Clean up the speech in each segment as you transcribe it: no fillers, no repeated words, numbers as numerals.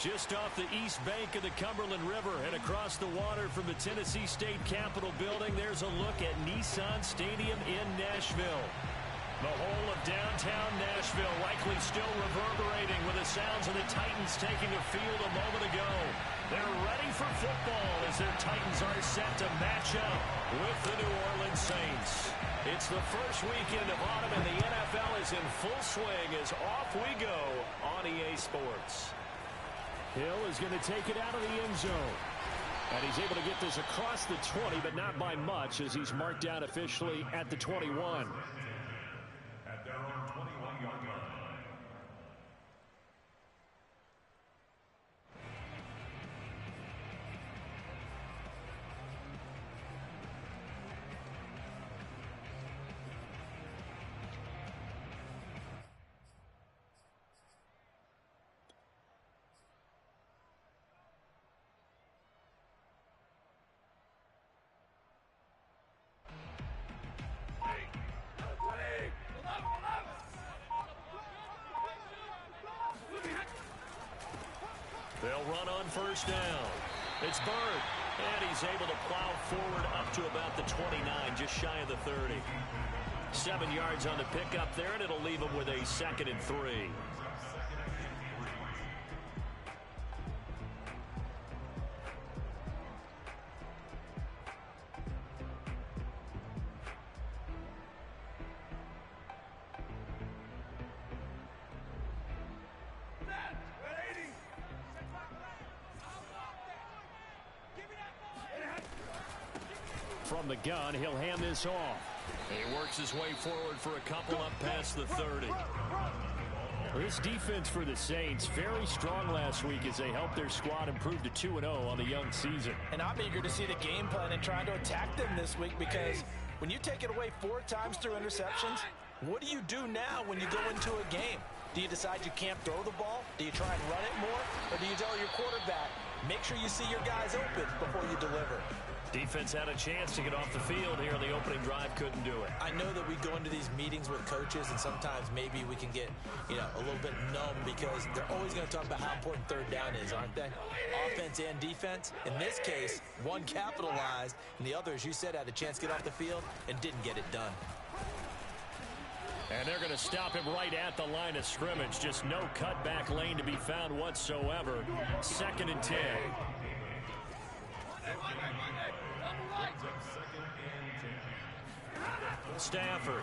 Just off the east bank of the Cumberland River and across the water from the Tennessee State Capitol building, there's a look at Nissan Stadium in Nashville. The whole of downtown Nashville likely still reverberating with the sounds of the Titans taking the field a moment ago. They're ready for football as their Titans are set to match up with the New Orleans Saints. It's the first weekend of autumn and the NFL is in full swing as off we go on EA Sports. Hill is going to take it out of the end zone. And he's able to get this across the 20, but not by much as he's marked down officially at the 21. At their own 21-yard line. They'll run on first down. It's Bird, and he's able to plow forward up to about the 29, just shy of the 30. 7 yards on the pickup there, and it'll leave him with a 2nd and 3. From the gun, he'll hand this off. He works his way forward for a couple up past the 30. This defense for the Saints, very strong last week as they helped their squad improve to 2-0 on the young season. And I'm eager to see the game plan and trying to attack them this week because when you take it away 4 times through interceptions, what do you do now when you go into a game? Do you decide you can't throw the ball? Do you try and run it more? Or do you tell your quarterback, make sure you see your guys open before you deliver? Defense had a chance to get off the field here. The opening drive couldn't do it. I know that we go into these meetings with coaches, and sometimes maybe we can get, a little bit numb because they're always going to talk about how important third down is, aren't they? Offense and defense. In this case, one capitalized, and the other, as you said, had a chance to get off the field and didn't get it done. And they're going to stop him right at the line of scrimmage. Just no cutback lane to be found whatsoever. 2nd and 10. Stafford.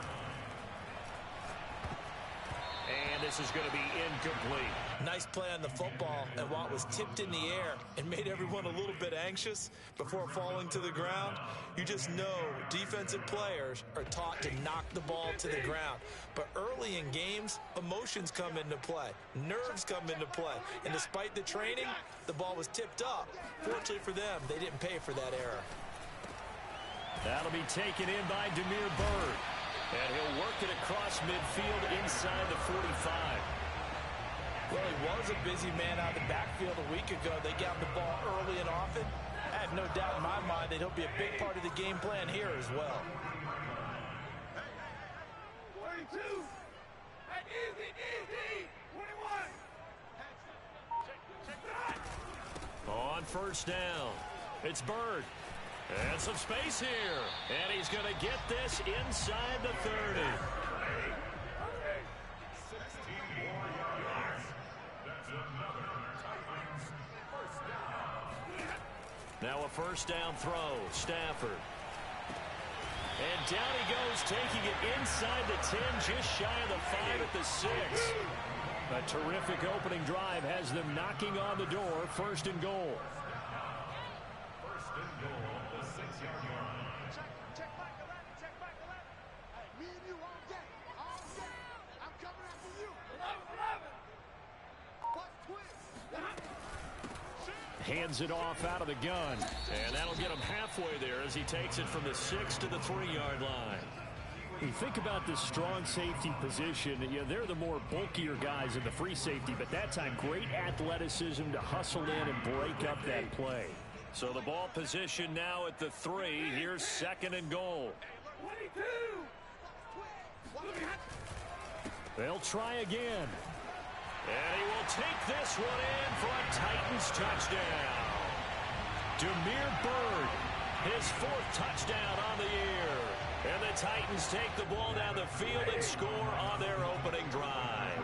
And this is going to be incomplete. Nice play on the football, and while it was tipped in the air and made everyone a little bit anxious before falling to the ground, you just know defensive players are taught to knock the ball to the ground. But early in games, emotions come into play. Nerves come into play. And despite the training, the ball was tipped up. Fortunately for them, they didn't pay for that error. That'll be taken in by Demir Bird. And he'll work it across midfield inside the 45. Well, he was a busy man out of the backfield a week ago. They got the ball early and often. I have no doubt in my mind that he'll be a big part of the game plan here as well. 22. Easy. 21. On first down, it's Bird. And some space here. And he's going to get this inside the 30. Now a first down throw. Stafford. And down he goes, taking it inside the 10, just shy of the 5 at the 6. A terrific opening drive has them knocking on the door. 1st and goal. Hands it off out of the gun. And that'll get him halfway there as he takes it from the 6 to the 3-yard line. You think about the strong safety position. They're the more bulkier guys in the free safety, but that time great athleticism to hustle in and break up that play. So the ball position now at the 3. Here's 2nd and goal. They'll try again. And he will take this one in for a Titans touchdown. Demir Bird, his 4th touchdown on the year. And the Titans take the ball down the field and score on their opening drive.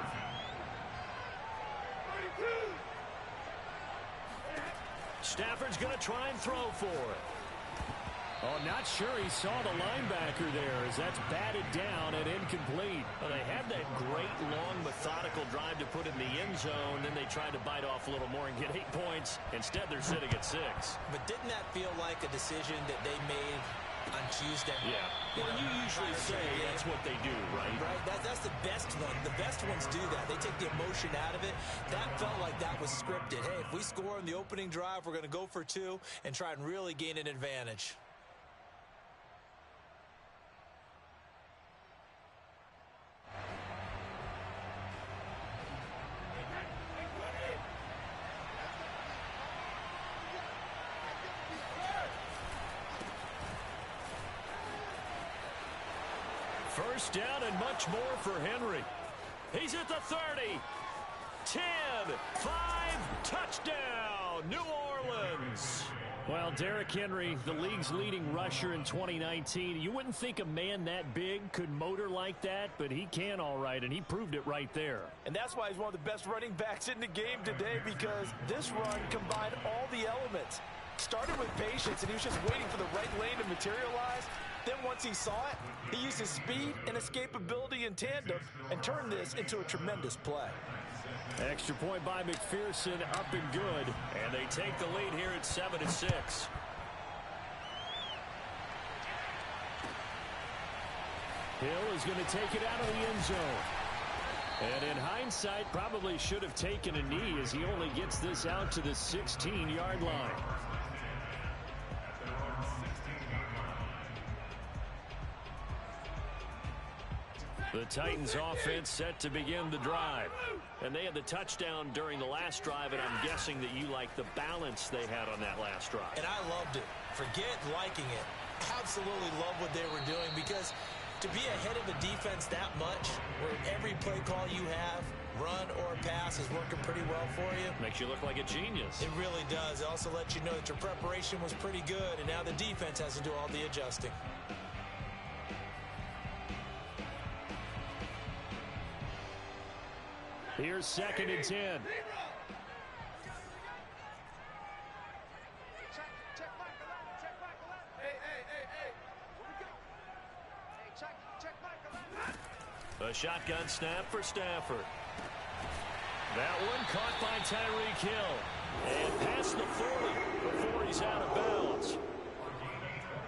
Stafford's going to try and throw for it. Oh, not sure he saw the linebacker there as that's batted down and incomplete. Well, they had that great, long, methodical drive to put in the end zone. Then they tried to bite off a little more and get 8 points. Instead, they're sitting at 6. But didn't that feel like a decision that they made on Tuesday? Yeah. Well, you usually say that's what they do, right? Right. That's the best one. The best ones do that. They take the emotion out of it. That felt like that was scripted. Hey, if we score in the opening drive, we're going to go for 2 and try and really gain an advantage. First down and much more for Henry. He's at the 30. 10, 5, touchdown, New Orleans. Well, Derrick Henry, the league's leading rusher in 2019. You wouldn't think a man that big could motor like that, but he can all right, and he proved it right there. And that's why he's one of the best running backs in the game today, because this run combined all the elements. Started with patience, and he was just waiting for the right lane to materialize. Then once he saw it, he used his speed and escapability in tandem and turned this into a tremendous play. Extra point by McPherson, up and good. And they take the lead here at 7-6. Hill is going to take it out of the end zone. And in hindsight, probably should have taken a knee as he only gets this out to the 16-yard line. The Titans offense set to begin the drive. And they had the touchdown during the last drive, and I'm guessing that you like the balance they had on that last drive. And I loved it. Forget liking it. Absolutely love what they were doing, because to be ahead of a defense that much, where every play call you have, run or pass, is working pretty well for you. Makes you look like a genius. It really does. It also lets you know that your preparation was pretty good, and now the defense has to do all the adjusting. Here's 2nd and 10. Check Michael out. Check Michael out. Hey. Where we go? Hey, check Michael out. A shotgun snap for Stafford. That one caught by Tyreek Hill. And past the 40 before he's out of bounds.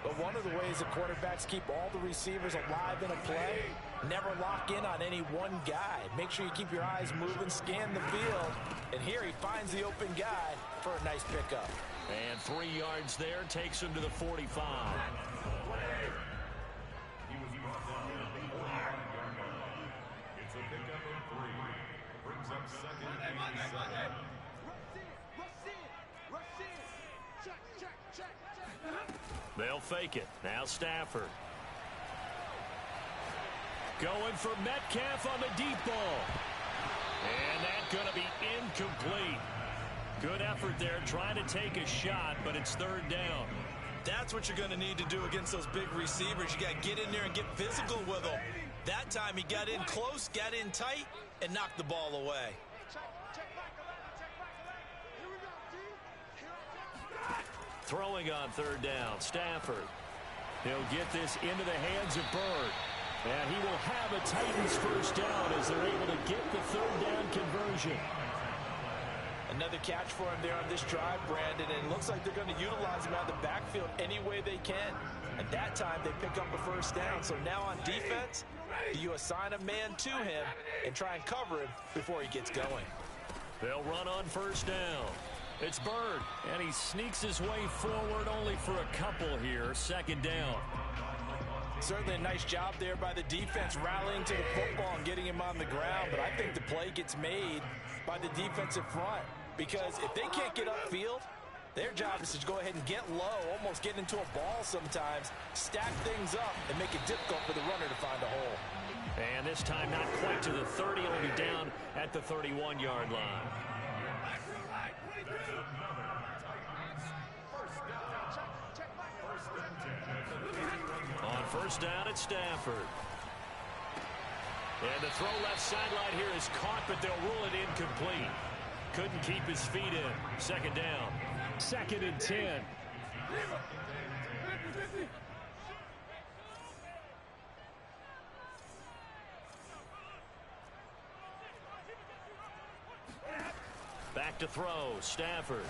But one of the ways that quarterbacks keep all the receivers alive in a play, never lock in on any one guy. Make sure you keep your eyes moving, scan the field. And here he finds the open guy for a nice pickup. And 3 yards there takes him to the 45. It's a pickup of 3. Brings up 2nd and 7. Rush in. Check. They'll fake it. Now Stafford. Going for Metcalf on the deep ball. And that's going to be incomplete. Good effort there trying to take a shot, but it's 3rd down. That's what you're going to need to do against those big receivers. You got to get in there and get physical with them. That time he got in close, got in tight, and knocked the ball away. Check Michael out. Here we go, T. Throwing on 3rd down, Stafford. He'll get this into the hands of Bird. And he will have a Titans first down as they're able to get the 3rd down conversion. Another catch for him there on this drive, Brandon, and it looks like they're going to utilize him out of the backfield any way they can. At that time, they pick up a first down. So now on defense, you assign a man to him and try and cover him before he gets going. They'll run on first down. It's Bird, and he sneaks his way forward only for a couple here. 2nd down. Certainly a nice job there by the defense rallying to the football and getting him on the ground, but I think the play gets made by the defensive front, because if they can't get upfield, Their job is to go ahead and get low, almost get into a ball sometimes, stack things up, and make it difficult for the runner to find a hole. And this time not quite to the 30. It'll be down at the 31-yard line. On first down, it's Stafford. And the throw left sideline here is caught, but they'll rule it incomplete. Couldn't keep his feet in. Second down. 2nd and 10. Back to throw. Stafford.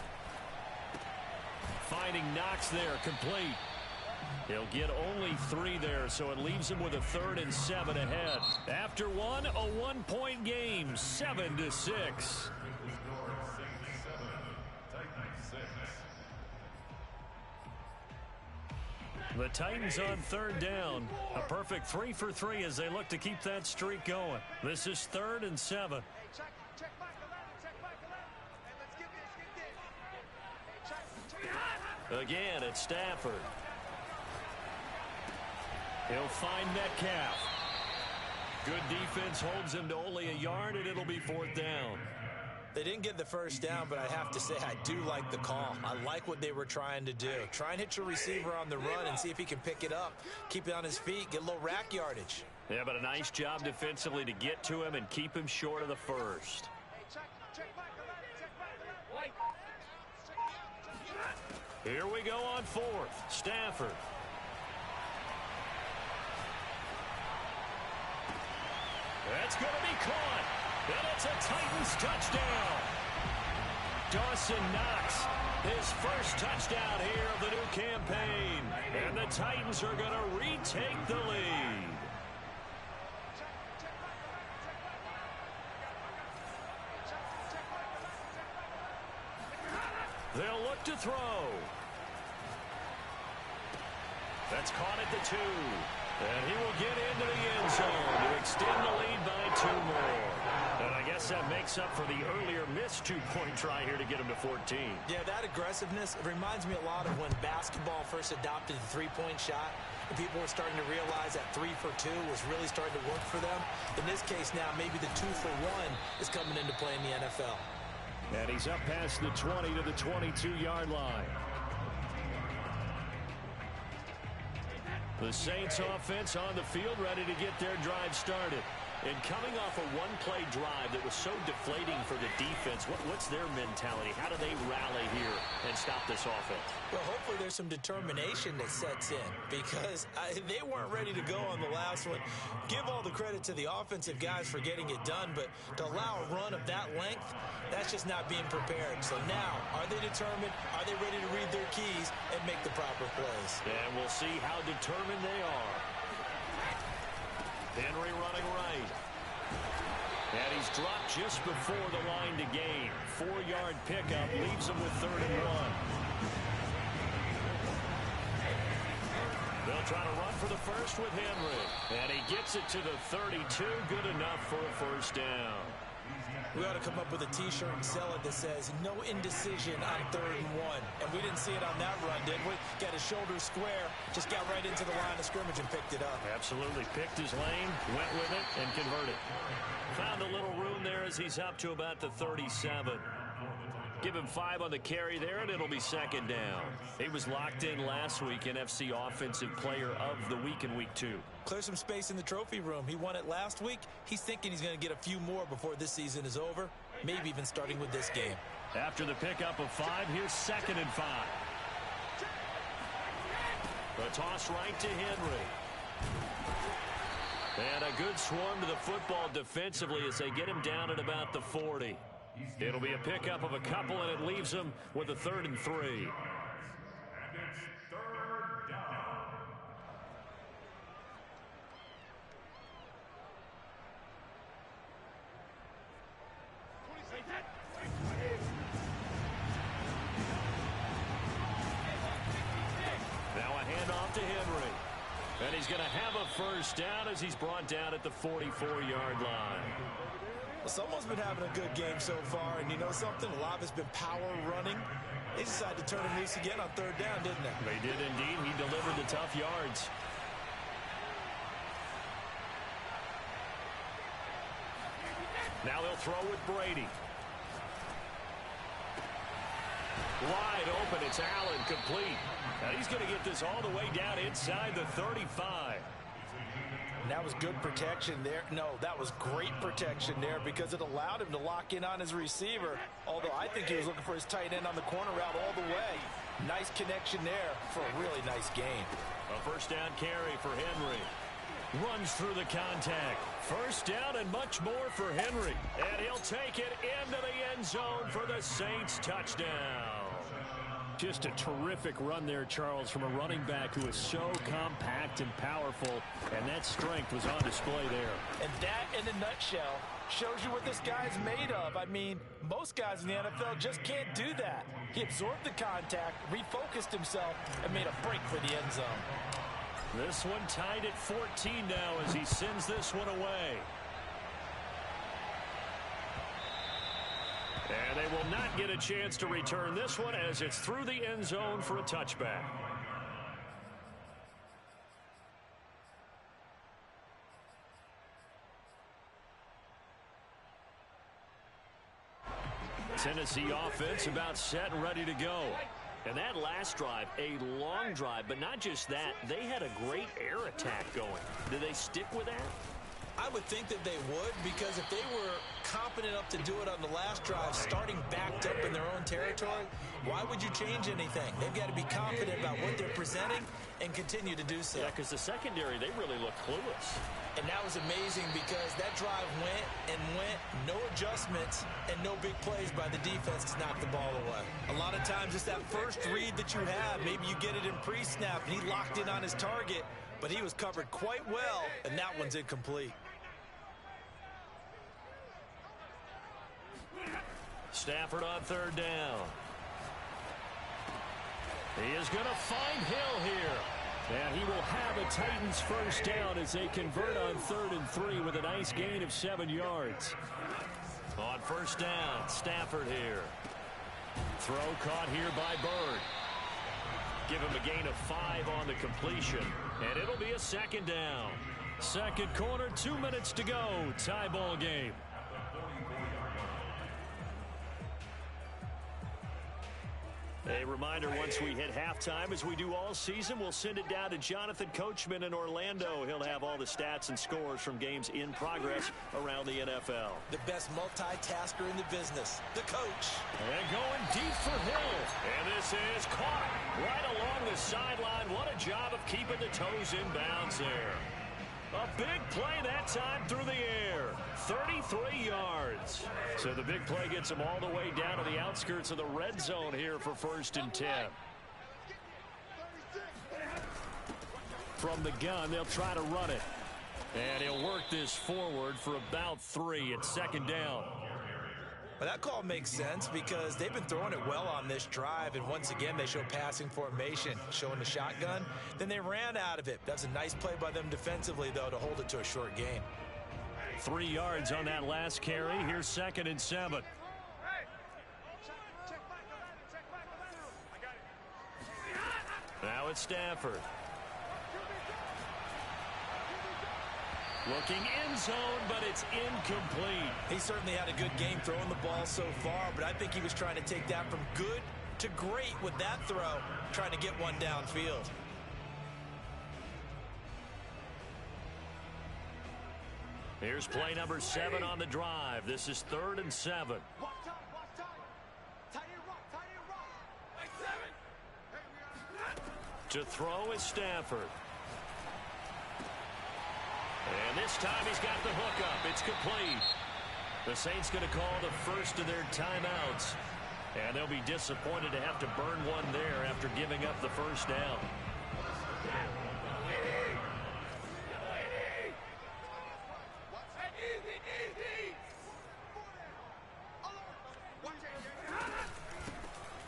Finding Knox there. Complete. He'll get only 3 there, so it leaves him with a 3rd and 7 ahead. After one, a 1-point game, 7-6. The Titans on 3rd down. A perfect 3 for 3 as they look to keep that streak going. This is 3rd and 7. Again, it's Stafford. He'll find Metcalf. Good defense holds him to only a yard, and it'll be 4th down. They didn't get the first down, but I have to say I do like the call. I like what they were trying to do. Try and hit your receiver on the run and see if he can pick it up, keep it on his feet, get a little rack yardage. Yeah, but a nice job defensively to get to him and keep him short of the first. Here we go on 4th. Stafford. That's going to be caught. And it's a Titans touchdown. Dawson Knox, his first touchdown here of the new campaign. And the Titans are going to retake the lead. They'll look to throw. That's caught at the 2. And he will get into the end zone to extend the lead by 2 more. And I guess that makes up for the earlier missed 2-point try here to get him to 14. Yeah, that aggressiveness, it reminds me a lot of when basketball first adopted the 3-point shot. And people were starting to realize that 3 for 2 was really starting to work for them. In this case now, maybe the 2 for 1 is coming into play in the NFL. And he's up past the 20 to the 22-yard line. The Saints offense on the field ready to get their drive started. And coming off a one-play drive that was so deflating for the defense, what's their mentality? How do they rally here and stop this offense? Well, hopefully there's some determination that sets in because they weren't ready to go on the last one. Give all the credit to the offensive guys for getting it done, but to allow a run of that length, that's just not being prepared. So now, are they determined? Are they ready to read their keys and make the proper plays? And we'll see how determined they are. Henry running right. And he's dropped just before the line to gain. 4-yard pickup leaves him with 3rd and 1. They'll try to run for the first with Henry. And he gets it to the 32. Good enough for a first down. We ought to come up with a T-shirt and sell it that says, no indecision on 3rd and 1. And we didn't see it on that run, did we? Got his shoulders square, just got right into the line of scrimmage and picked it up. Absolutely. Picked his lane, went with it, and converted. Found a little room there as he's up to about the 37. Give him 5 on the carry there, and it'll be 2nd down. He was locked in last week, NFC Offensive Player of the Week in Week 2. Clear some space in the trophy room. He won it last week. He's thinking he's going to get a few more before this season is over, maybe even starting with this game. After the pickup of 5, here's 2nd and 5. The toss right to Henry. And a good swarm to the football defensively as they get him down at about the 40. It'll be a pickup of a couple, and it leaves him with a 3rd and 3. And it's 3rd down. Now a handoff to Henry. And he's going to have a first down as he's brought down at the 44-yard line. Well, someone's been having a good game so far, and you know something? A lot of it's been power running. They decided to turn him loose again on third down, didn't they? They did indeed. He delivered the tough yards. Now they'll throw with Brady. Wide open. It's Allen, complete. Now he's going to get this all the way down inside the 35. And that was good protection there. No, that was great protection there because it allowed him to lock in on his receiver. Although I think he was looking for his tight end on the corner route all the way. Nice connection there for a really nice gain. A first down carry for Henry. Runs through the contact. First down and much more for Henry. And he'll take it into the end zone for the Saints touchdown. Just a terrific run there, Charles, from a running back who is so compact and powerful, and that strength was on display there. And that, in a nutshell, shows you what this guy's made of. I mean, most guys in the NFL just can't do that. He absorbed the contact, refocused himself, and made a break for the end zone. This one tied at 14 now as he sends this one away. And they will not get a chance to return this one as it's through the end zone for a touchback. Tennessee offense about set and ready to go. And that last drive, a long drive, but not just that, they had a great air attack going. Do they stick with that? I would think that they would, because if they were confident enough to do it on the last drive, starting backed up in their own territory, why would you change anything? They've got to be confident about what they're presenting and continue to do so. Yeah, because the secondary, they really look clueless. And that was amazing because that drive went and went, no adjustments, and no big plays by the defense to knock the ball away. A lot of times it's that first read that you have. Maybe you get it in pre-snap, and he locked in on his target, but he was covered quite well, and that one's incomplete. Stafford on third down. He is going to find Hill here. And he will have a Titans first down as they convert on 3rd and 3 with a nice gain of 7 yards. On first down, Stafford here. Throw caught here by Bird. Give him a gain of 5 on the completion. And it'll be a second down. Second quarter, 2 minutes to go. Tie ball game. A reminder, once we hit halftime, as we do all season, we'll send it down to Jonathan Coachman in Orlando. He'll have all the stats and scores from games in progress around the NFL. The best multitasker in the business, the coach. And going deep for Hill. And this is caught right along the sideline. What a job of keeping the toes in bounds there. A big play that time through the air. 33 yards. So the big play gets him all the way down to the outskirts of the red zone here for 1st and 10. From the gun, they'll try to run it. And he'll work this forward for about 3 at second down. Well, that call makes sense because they've been throwing it well on this drive, and once again they show passing formation, showing the shotgun. Then they ran out of it. That's a nice play by them defensively, though, to hold it to a short gain. 3 yards on that last carry. Here's 2nd and 7. Now it's Stafford. Looking end zone, but it's incomplete. He certainly had a good game throwing the ball so far, but I think he was trying to take that from good to great with that throw, trying to get one downfield. Here's play number 7 on the drive. This is 3rd and 7. To throw is Stafford. And this time he's got the hook up. It's complete. The Saints going to call the first of their timeouts. And they'll be disappointed to have to burn one there after giving up the first down.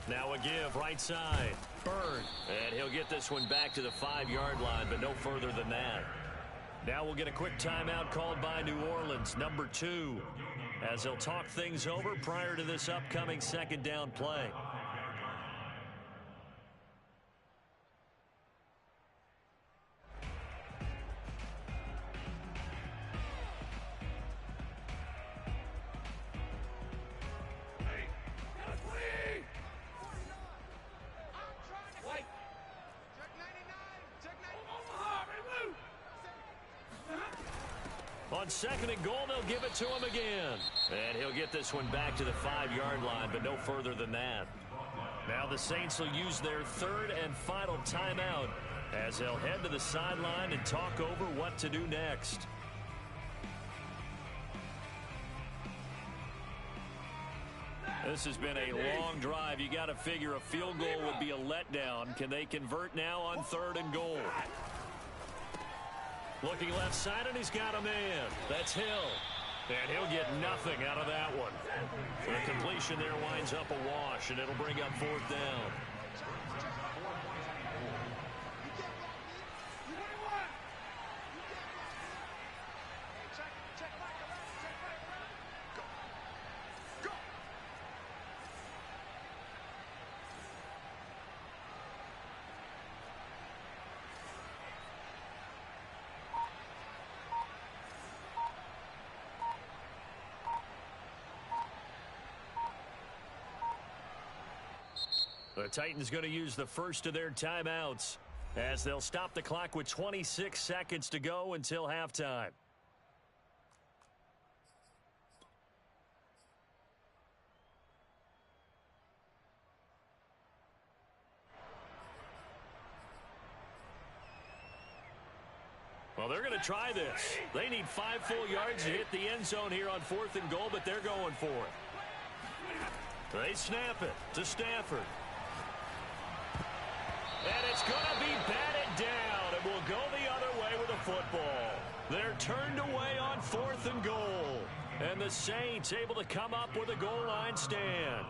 Now a give right side. Bird. And he'll get this one back to the 5-yard line, but no further than that. Now we'll get a quick timeout called by New Orleans, number 2. as they'll talk things over prior to this upcoming second down play. On second and goal, they'll give it to him again. And he'll get this one back to the 5-yard line, but no further than that. Now the Saints will use their third and final timeout as they'll head to the sideline and talk over what to do next. This has been a long drive. You got to figure a field goal would be a letdown. Can they convert now on third and goal? Looking left side, and he's got a man. That's Hill. And he'll get nothing out of that one. The completion there winds up a wash, and it'll bring up fourth down. The Titans going to use the first of their timeouts as they'll stop the clock with 26 seconds to go until halftime. Well, they're going to try this. They need 5 full yards to hit the end zone here on fourth and goal, but they're going for it. They snap it to Stafford. And it's going to be batted down, and will go the other way with the football. They're turned away on fourth and goal. And the Saints able to come up with a goal line stand.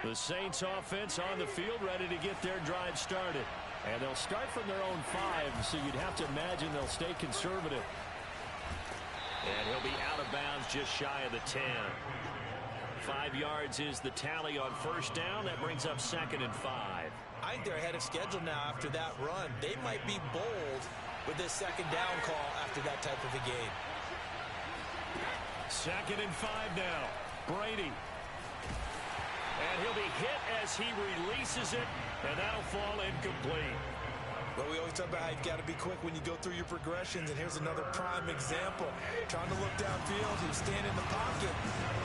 The Saints offense on the field ready to get their drive started. And they'll start from their own 5, so you'd have to imagine they'll stay conservative. And he'll be out of bounds just shy of the 10. 5 yards is the tally on first down. That brings up second and 5. I think they're ahead of schedule now after that run. They might be bold with this second down call after that type of a game. Second and 5 now. Brady. And he'll be hit as he releases it, and that'll fall incomplete. But we always talk about how you've got to be quick when you go through your progressions, and here's another prime example. Trying to look downfield, he was standing in the pocket,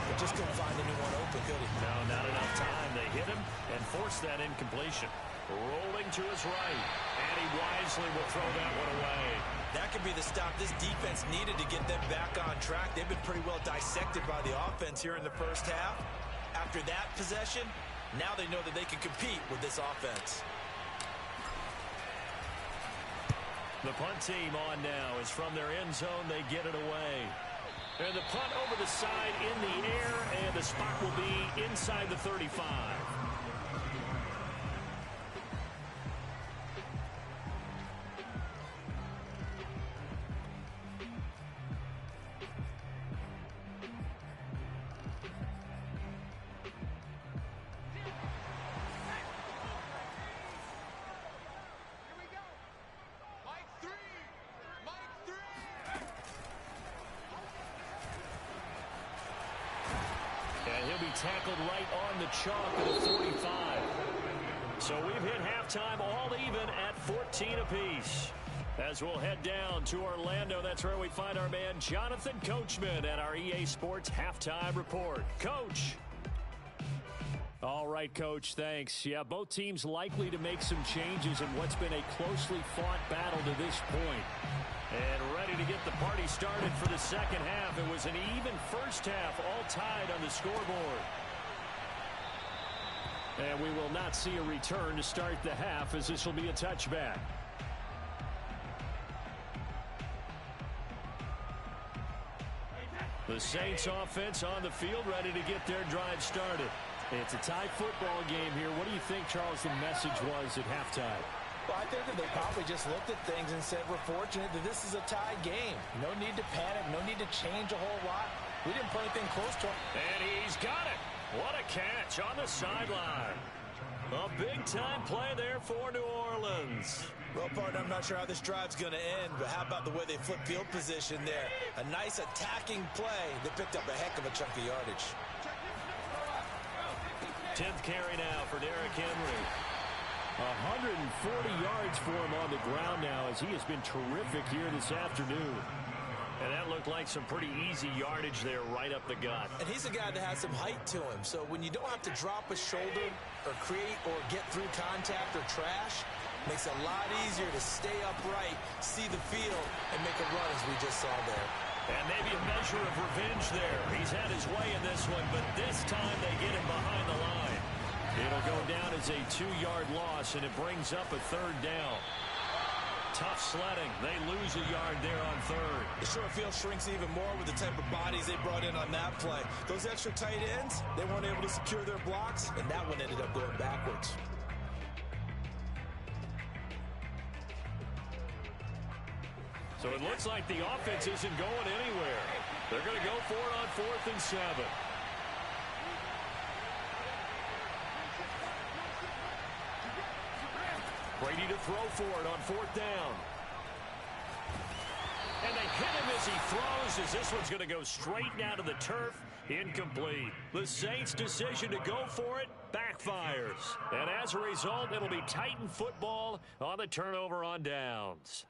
but just couldn't find anyone open, could he? No, not enough time. They hit him and forced that incompletion. Rolling to his right, and he wisely will throw that one away. That could be the stop this defense needed to get them back on track. They've been pretty well dissected by the offense here in the first half. After that possession, now they know that they can compete with this offense. The punt team on now is from their end zone. They get it away. And the punt over the side in the air, and the spot will be inside the 35. Tackled right on the chalk of the 45. So we've hit halftime all even at 14 apiece. As we'll head down to Orlando, that's where we find our man Jonathan Coachman at our EA Sports Halftime Report. Coach. All right, Coach, thanks. Yeah, both teams likely to make some changes in what's been a closely fought battle to this point. And ready to get the party started for the second half. It was an even first half, all tied on the scoreboard. And we will not see a return to start the half, as this will be a touchback. The Saints offense on the field ready to get their drive started. It's a tie football game here. What do you think, Charles, the message was at halftime? Well, I think that they probably just looked at things and said, we're fortunate that this is a tie game. No need to panic, no need to change a whole lot. We didn't put anything close to him. And he's got it. What a catch on the sideline. A big-time play there for New Orleans. Well, partner, I'm not sure how this drive's going to end, but how about the way they flip field position there? A nice attacking play. They picked up a heck of a chunk of yardage. 10th carry now for Derrick Henry. 140 yards for him on the ground now as he has been terrific here this afternoon. And that looked like some pretty easy yardage there right up the gut. And he's a guy that has some height to him, so when you don't have to drop a shoulder or create or get through contact or trash, makes it a lot easier to stay upright, see the field, and make a run as we just saw there. And maybe a measure of revenge there. He's had his way in this one, but this time they get him behind the line. It'll go down as a 2-yard loss, and it brings up a 3rd down. Tough sledding. They lose a yard there on 3rd. The short field shrinks even more with the type of bodies they brought in on that play. Those extra tight ends, they weren't able to secure their blocks, and that one ended up going backwards. So it looks like the offense isn't going anywhere. They're going to go for it on 4th and 7. Brady to throw for it on 4th down. And they hit him as he throws, as this one's going to go straight down to the turf. Incomplete. The Saints' decision to go for it backfires. And as a result, it'll be Titan football on the turnover on downs.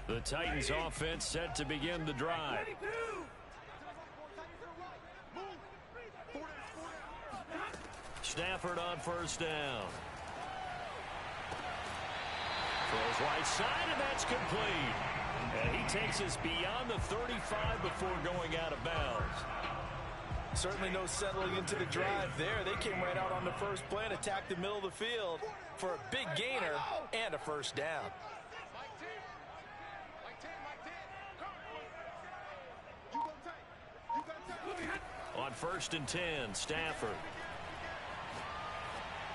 The Titans offense set to begin the drive. Stafford on 1st down. Throws right side, and that's complete. And he takes us beyond the 35 before going out of bounds. Certainly no settling into the drive there. They came right out on the first play and attacked the middle of the field for a big gainer and a 1st down. On 1st and 10, Stafford.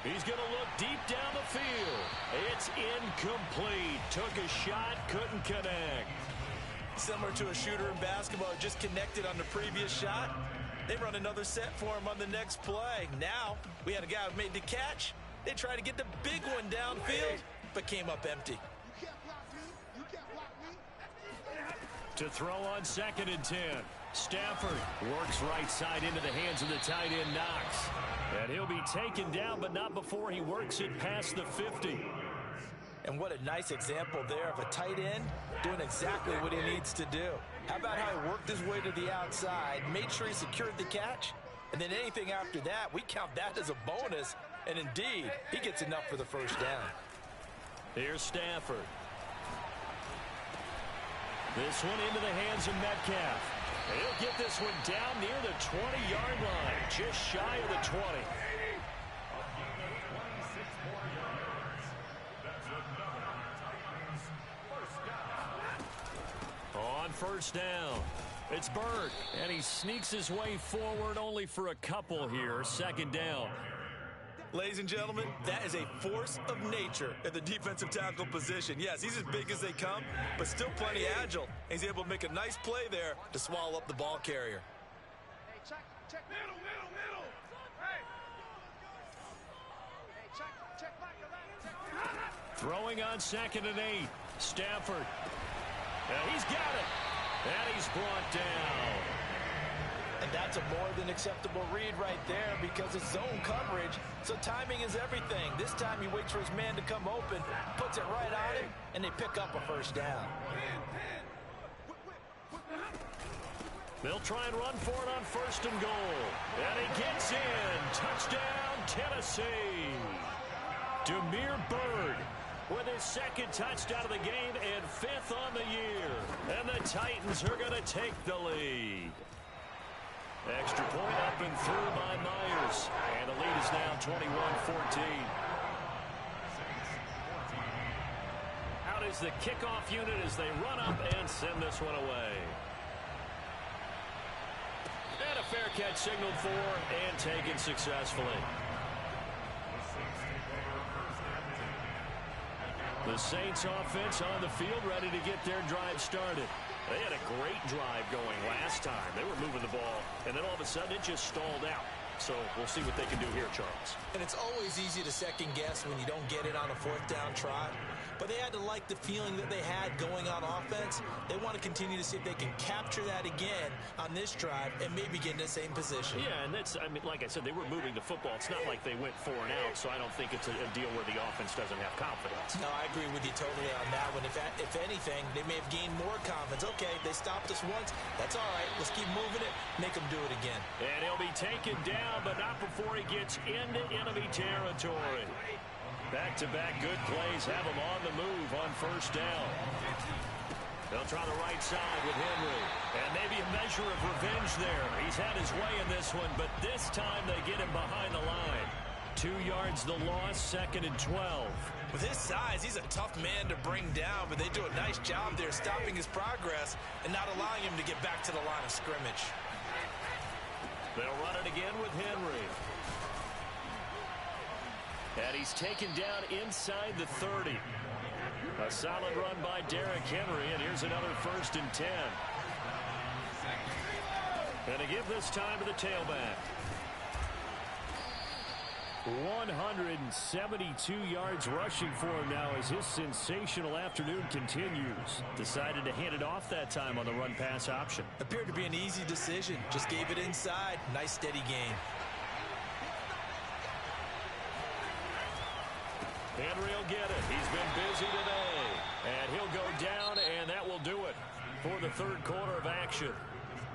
He's going to look deep down the field. It's incomplete. Took a shot, couldn't connect. Similar to a shooter in basketball, just connected on the previous shot. They run another set for him on the next play. Now, we had a guy who made the catch. They tried to get the big one downfield, but came up empty. To throw on 2nd and 10. Stafford works right side into the hands of the tight end Knox. And he'll be taken down, but not before he works it past the 50. And what a nice example there of a tight end doing exactly what he needs to do. How about how he worked his way to the outside, made sure he secured the catch, and then anything after that, we count that as a bonus. And indeed, he gets enough for the 1st down. Here's Stafford. This one into the hands of Metcalf. He'll get this one down near the 20-yard line, just shy of the 20. On 1st down, it's Bird, and he sneaks his way forward only for a couple here. 2nd down. Ladies and gentlemen, that is a force of nature at the defensive tackle position. Yes, he's as big as they come, but still plenty agile. He's able to make a nice play there to swallow up the ball carrier. Hey, check. Middle. Hey. Hey, check back. Throwing on 2nd and 8. Stafford. He's got it. And he's brought down. And that's a more than acceptable read right there because it's zone coverage, so timing is everything. This time he waits for his man to come open, puts it right on him, and they pick up a 1st down. They'll try and run for it on 1st and goal. And he gets in. Touchdown, Tennessee. Damiere Byrd with his 2nd touchdown of the game and 5th on the year. And the Titans are going to take the lead. Extra point up and through by Myers. And the lead is now 21-14. Out is is the kickoff unit as they run up and send this one away. And a fair catch signaled for and taken successfully. The Saints offense on the field ready to get their drive started. They had a great drive going last time. They were moving the ball, and then all of a sudden it just stalled out. So we'll see what they can do here, Charles. And it's always easy to second guess when you don't get it on a fourth down try. But they had to like the feeling that they had going on offense. They want to continue to see if they can capture that again on this drive and maybe get in the same position. Yeah, and that's, I mean, like I said, they were moving the football. It's not like they went 4 and out, so I don't think it's a deal where the offense doesn't have confidence. No, I agree with you totally on that one. If anything, they may have gained more confidence. Okay, they stopped us once. That's all right. Let's keep moving it. Make them do it again. And he'll be taken down, but not before he gets into enemy territory. Back-to-back good plays have him on the move on first down. They'll try the right side with Henry. And maybe a measure of revenge there. He's had his way in this one, but this time they get him behind the line. 2 yards the loss, 2nd and 12. With his size, he's a tough man to bring down, but they do a nice job there stopping his progress and not allowing him to get back to the line of scrimmage. They'll run it again with Henry. And he's taken down inside the 30. A solid run by Derrick Henry, and here's another 1st and 10. And to give this time to the tailback. 172 yards rushing for him now as his sensational afternoon continues. Decided to hand it off that time on the run-pass option. Appeared to be an easy decision. Just gave it inside. Nice steady gain. Henry will get it. He's been busy today. And he'll go down, and that will do it for the 3rd quarter of action.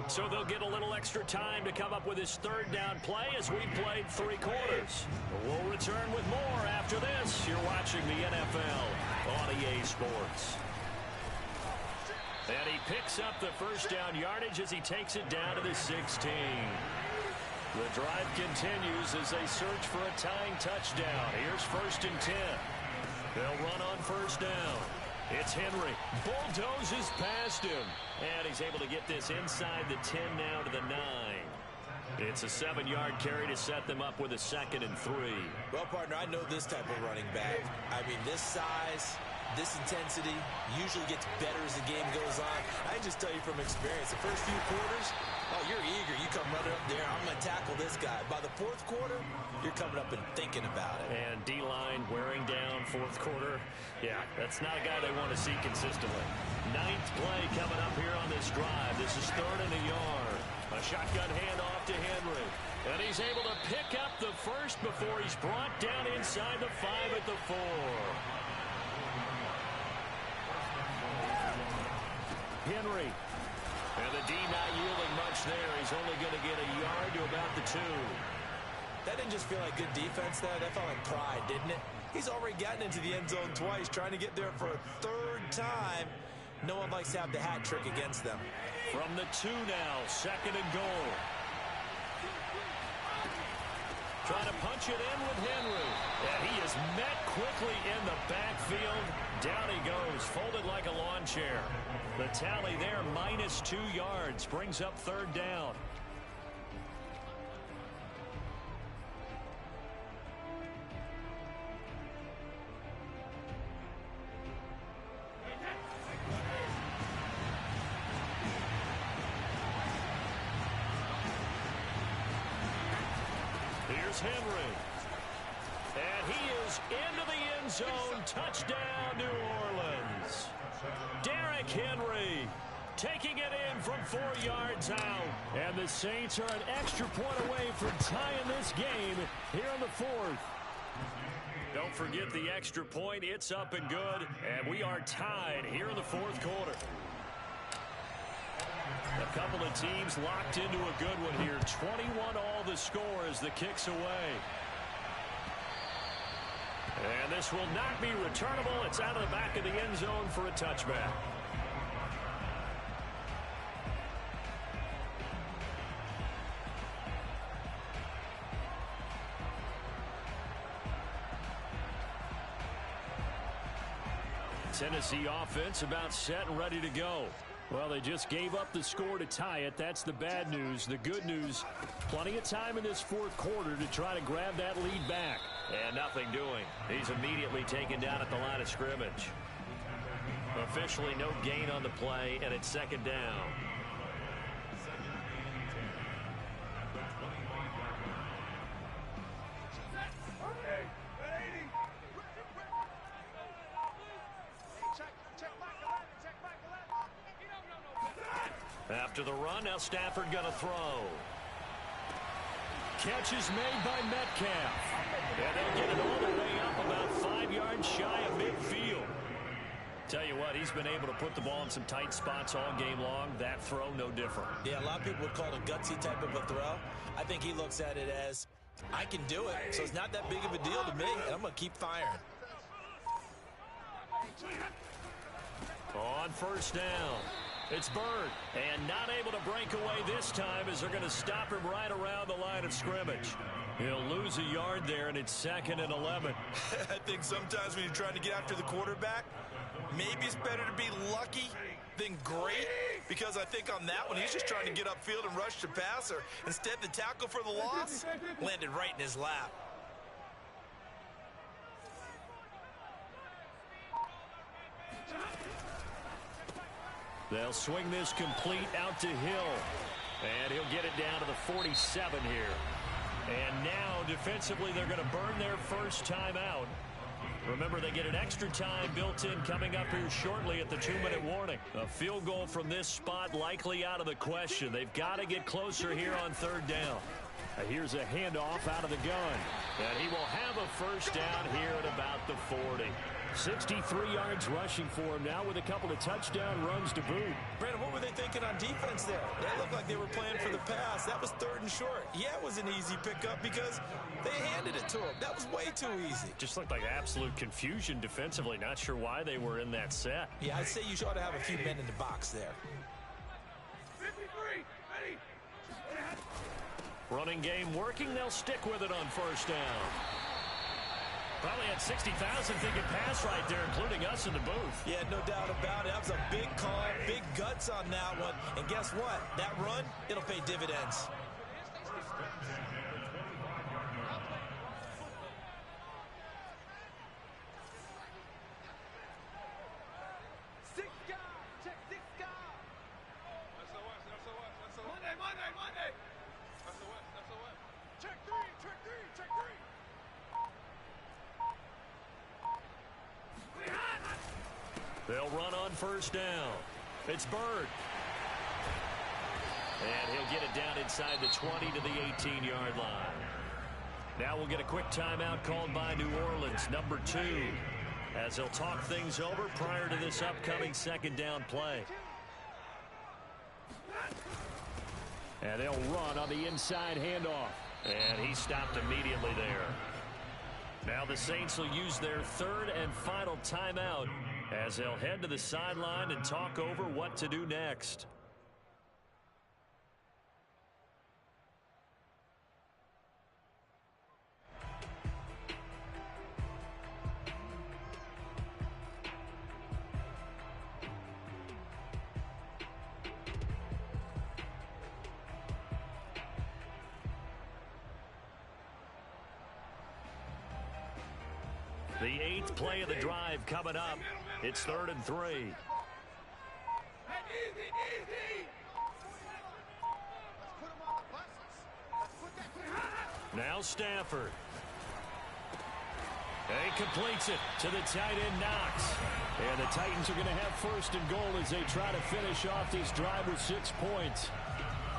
So they'll get a little extra time to come up with his 3rd down play as we've played 3 quarters. We'll return with more after this. You're watching the NFL on EA Sports. And he picks up the 1st down yardage as he takes it down to the 16. The drive continues as they search for a tying touchdown. Here's 1st and 10. They'll run on 1st down. It's Henry. Bulldozes past him. And he's able to get this inside the 10 now to the 9. It's a 7-yard carry to set them up with a 2nd and 3. Well, partner, I know this type of running back. I mean, this size, this intensity usually gets better as the game goes on. I can just tell you from experience, the first few quarters, oh, you're eager. You come running up there. I'm going to tackle this guy. By the 4th quarter, you're coming up and thinking about it. And D-line wearing down 4th quarter. Yeah, that's not a guy they want to see consistently. 9th play coming up here on this drive. This is 3rd and a yard. A shotgun handoff to Henry. And he's able to pick up the 1st before he's brought down inside the 5 at the 4. Henry. And the D not yielding much there. He's only going to get a yard to about the 2. That didn't just feel like good defense there. That felt like pride, didn't it? He's already gotten into the end zone twice, trying to get there for a 3rd time. No one likes to have the hat trick against them. From the 2 now, 2nd and goal. Trying to punch it in with Henry. And he is met quickly in the backfield. Down he goes, folded like a lawn chair. The tally there, minus 2 yards, brings up 3rd down. Here's Henry. And he is into the end zone. Touchdown, New Orleans. Derrick Henry taking it in from 4 yards out. And the Saints are an extra point away from tying this game here in the 4th. Don't forget the extra point. It's up and good. And we are tied here in the 4th quarter. A couple of teams locked into a good one here. 21 all the score as the kick's away. And this will not be returnable. It's out of the back of the end zone for a touchback. Tennessee offense about set and ready to go. Well, they just gave up the score to tie it. That's the bad news. The good news, plenty of time in this fourth quarter to try to grab that lead back. And nothing doing. He's immediately taken down at the line of scrimmage. Officially no gain on the play, and it's second down. After the run, now Stafford going to throw. Catch is made by Metcalf. And they'll get it all the way up about 5 yards shy of midfield. Tell you what, he's been able to put the ball in some tight spots all game long. That throw, no different. Yeah, a lot of people would call it a gutsy type of a throw. I think he looks at it as, I can do it, so it's not that big of a deal to me, and I'm going to keep firing. On first down, it's Bird, and not able to break away this time as they're going to stop him right around the line of scrimmage. He'll lose a yard there, and it's 2nd and 11. I think sometimes when you're trying to get after the quarterback, maybe it's better to be lucky than great, because I think on that one, he's just trying to get upfield and rush the passer. Instead, the tackle for the loss landed right in his lap. They'll swing this complete out to Hill. And he'll get it down to the 47 here. And now, defensively, they're going to burn their first timeout. Remember, they get an extra time built in coming up here shortly at the 2-minute warning. A field goal from this spot likely out of the question. They've got to get closer here on third down. Here's a handoff out of the gun. And he will have a first down here at about the 40. 63 yards rushing for him now with a couple of touchdown runs to boot. Brandon, what were they thinking on defense there? They looked like they were playing for the pass. That was 3rd and short. Yeah, it was an easy pickup because they handed it to him. That was way too easy. Just looked like absolute confusion defensively. Not sure why they were in that set. Yeah, I'd say you ought to have a few men in the box there. 53, ready. Running game working. They'll stick with it on first down. Probably had 60,000 thinking pass right there, including us in the booth. Yeah, no doubt about it. That was a big call, big guts on that one. And guess what? That run, it'll pay dividends. They'll run on first down. It's Bird. And he'll get it down inside the 20 to the 18-yard line. Now we'll get a quick timeout called by New Orleans, number 2, as they'll talk things over prior to this upcoming second down play. And they'll run on the inside handoff. And he stopped immediately there. Now the Saints will use their 3rd and final timeout as they'll head to the sideline and talk over what to do next. The 8th play of the drive coming up. It's 3rd and 3. Now Stafford. And he completes it to the tight end Knox. And the Titans are going to have 1st and goal as they try to finish off this drive with 6 points.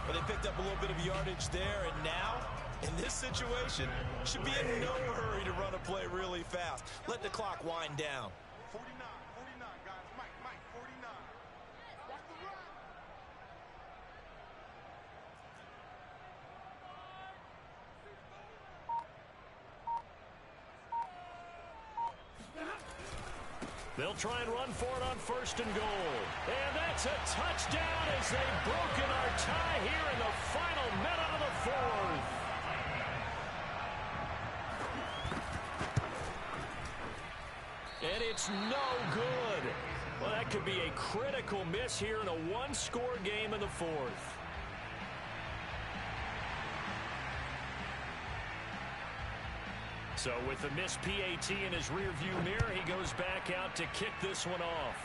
Well, they picked up a little bit of yardage there, and now, in this situation, should be in no hurry to run a play really fast. Let the clock wind down. 49, guys. Mike, 49. Watch the run. They'll try and run for it on 1st and goal. And that's a touchdown as they've broken our tie here in the final minute of the 4th. And it's no good. Well, that could be a critical miss here in a one-score game in the fourth. So with the missed PAT in his rearview mirror, he goes back out to kick this one off.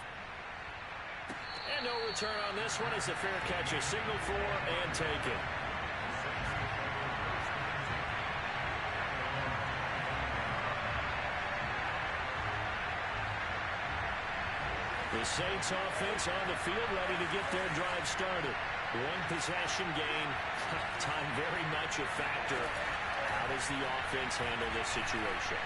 And no return on this one as the fair catch is signaled for and taken. The Saints offense on the field ready to get their drive started. One possession game. Time very much a factor. How does the offense handle this situation?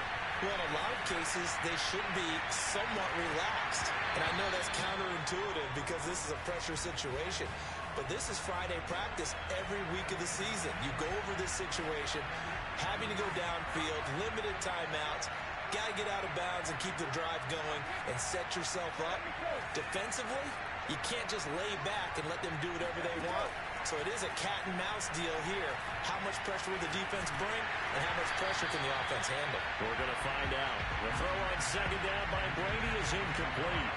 Well, in a lot of cases, they should be somewhat relaxed. And I know that's counterintuitive because this is a pressure situation. But this is Friday practice every week of the season. You go over this situation, having to go downfield, limited timeouts, got to get out of bounds and keep the drive going and set yourself up. Defensively, you can't just lay back and let them do whatever they want. So it is a cat-and-mouse deal here. How much pressure will the defense bring, and how much pressure can the offense handle? We're going to find out. The throw on second down by Brady is incomplete.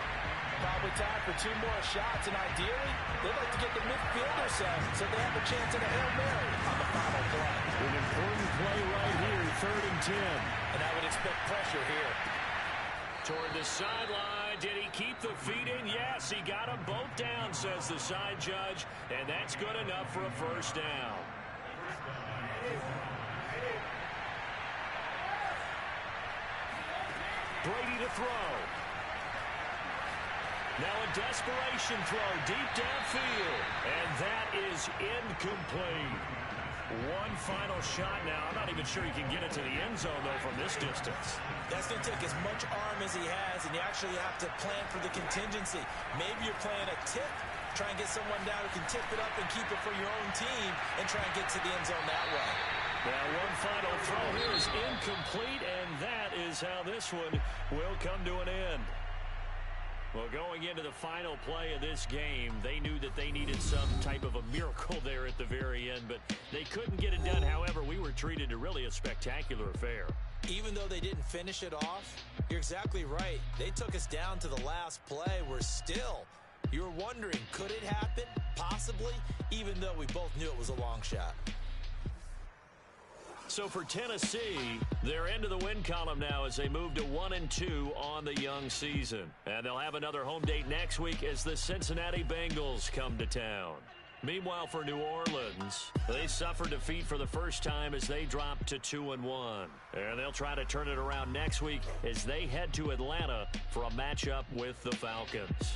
Probably time for 2 more shots, and ideally, they'd like to get the midfielder set so they have a chance at a Hail Mary on the final play. An important play right here, 3rd and 10. And I would expect pressure here. Toward the sideline, did he keep the feet in? Yes, he got them both down, says the side judge, and that's good enough for a first down. Brady to throw. Now a desperation throw deep downfield, and that is incomplete. One final shot now. I'm not even sure he can get it to the end zone, though, from this distance. That's going to take as much arm as he has, and you actually have to plan for the contingency. Maybe you're playing a tip, try and get someone down who can tip it up and keep it for your own team and try and get to the end zone that way. Now, one final throw here is incomplete, and that is how this one will come to an end. Well, going into the final play of this game, they knew that they needed some type of a miracle there at the very end, but they couldn't get it done. However, we were treated to really a spectacular affair. Even though they didn't finish it off, you're exactly right. They took us down to the last play. We're still, you were wondering, could it happen? Possibly, even though we both knew it was a long shot. So for Tennessee, they're into the win column now as they move to 1-2 on the young season. And they'll have another home date next week as the Cincinnati Bengals come to town. Meanwhile, for New Orleans, they suffered defeat for the first time as they dropped to 2-1. And they'll try to turn it around next week as they head to Atlanta for a matchup with the Falcons.